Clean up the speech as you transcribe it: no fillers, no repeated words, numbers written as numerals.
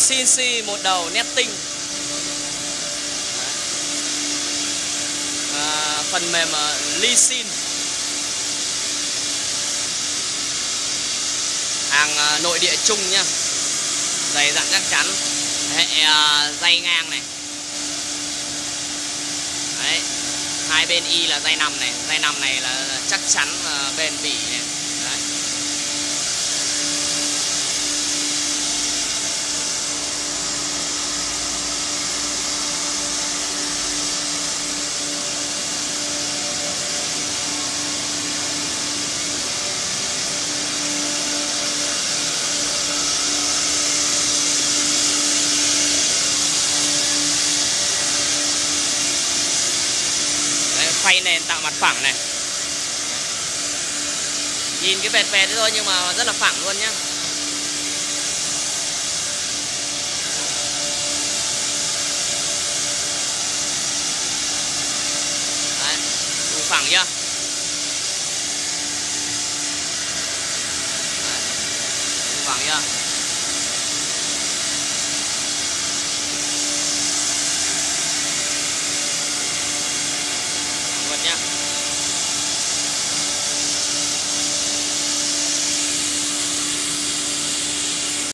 CNC một đầu nét tinh. Phần mềm Lisin, hàng nội địa chung nhá, dày dặn chắc chắn. Hệ dây ngang này. Đấy, hai bên y là dây nằm này, dây nằm này là chắc chắn bền bỉ này. Đấy. Phay nền tạo mặt phẳng này. Nhìn cái vẹt vẹt thôi nhưng mà rất là phẳng luôn nhá. Đấy, đủ phẳng chưa? Đấy, đủ phẳng chưa?